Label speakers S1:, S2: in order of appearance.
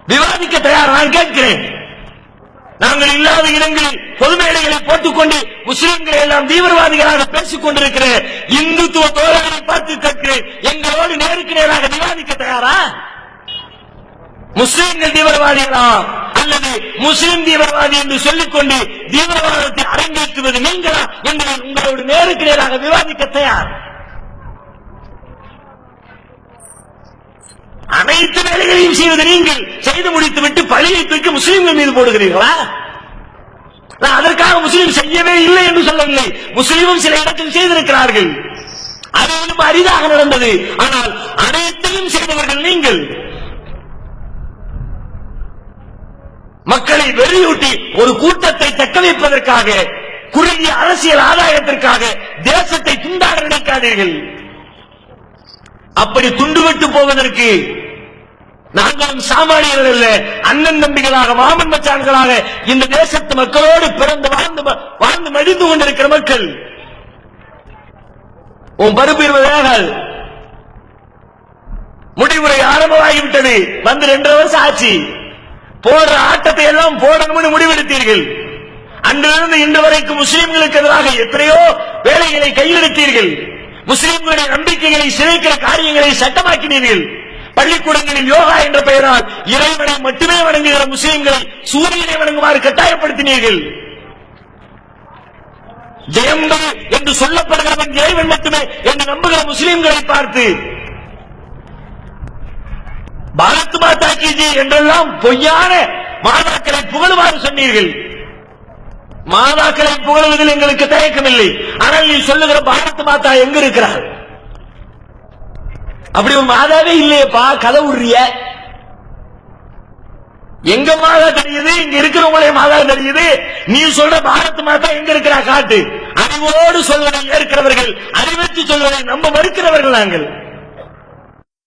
S1: விவாதிக்க தயார். நான் கேட்கிறேன், நாங்கள் இல்லாத இடங்களில் பொது மேடைகளை போட்டுக்கொண்டு முஸ்லிம்களை எல்லாம் தீவிரவாதிகளாக பேசிக் கொண்டிருக்கிற இந்துத்துவ தோழர்களை பார்த்து கேட்கிறேன், எங்களோடு நேருக்கு நேராக விவாதிக்க தயாரா? முஸ்லிம்கள் தீவிரவாதிகளா அல்லது முஸ்லிம் தீவிரவாதி என்று சொல்லிக்கொண்டு தீவிரவாதத்தை அரங்கேற்றுவது நீங்களா என்று உங்களோடு நேருக்கு நேராக விவாதிக்க தயார். அனைத்து வேலைகளையும் செய்வது நீங்கள் செய்து முடித்துவிட்டு பழியை தூக்கி முஸ்லிம்கள் மீது போடுகிறீர்களா? நான் அதற்காக முஸ்லிம் செய்யவே இல்லை என்று சொல்லவில்லை. முஸ்லிமும் சில இடத்தில் செய்திருக்கிறார்கள், அது ரொம்ப அரிதாக நடந்தது. ஆனால் அனைத்தையும் செய்தவர்கள் நீங்கள். மக்களை வெறியூட்டி ஒரு கூட்டத்தை தக்க வைப்பதற்காக, குறுகிய அரசியல் ஆதாயத்திற்காக தேசத்தை துண்டாட நினைக்காதீர்கள். அப்படி துண்டுவிட்டு போவதற்கு நாங்களும் சாமானியர்கள் அல்ல, அண்ணன் தம்பிகளாக மாமன் மச்சான்களாக இந்த தேசத்து மக்களோடு பிறந்து வாழ்ந்து மடிந்து கொண்டிருக்கிற மக்கள். உன் பருப்பு 20 முடிவுரை ஆரம்பமாகிவிட்டது. வந்து 2 வருஷம் ஆச்சு. போடுற ஆட்டத்தை எல்லாம் போடணும்னு முடிவெடுத்தீர்கள். அன்றிலிருந்து இன்று வரைக்கும் முஸ்லிம்களுக்கு எதிராக எத்தனையோ வேலைகளை கையெழுத்தீர்கள். முஸ்லிம்களுடைய நம்பிக்கைகளை சிதைக்கிற காரியங்களை சட்டமாக்கினீர்கள். பள்ளிக்கூடங்களில் யோகா என்ற பெயரால் இறைவனை மட்டுமே வணங்குகிற முஸ்லிம்களை சூரியனை வணங்குமாறு கட்டாயப்படுத்தினீர்கள். ஜெயம்பு என்று சொல்லப்படுகிறவன் இறைவன் மட்டுமே என்று நம்புகிற முஸ்லிம்களை பார்த்து பாரத் மாதா கி ஜெய் என்றெல்லாம் பொய்யான மாதாக்களை புகழுமாறு சொன்னீர்கள். மாதாக்களை புகழுவதில் எங்களுக்கு தயக்கமில்லை. ஆனால் நீ சொல்லுகிற பாரத் மாதா எங்க இருக்கிறார்? அப்படி ஒரு மாதாவே இல்லையப்பா, கதை விடுறிய. எங்க மாதா தெரியுது, இங்க இருக்கிறவங்களே மாதா தெரியுது. நீ சொல்ற பாரத் மாதா எங்க இருக்கிறா காட்டு. அறிவோடு சொல்வதை ஏற்கிறவர்கள், அறிவச்சு சொல்வதை நம்ப மறுக்கிறவர்கள் நாங்கள்.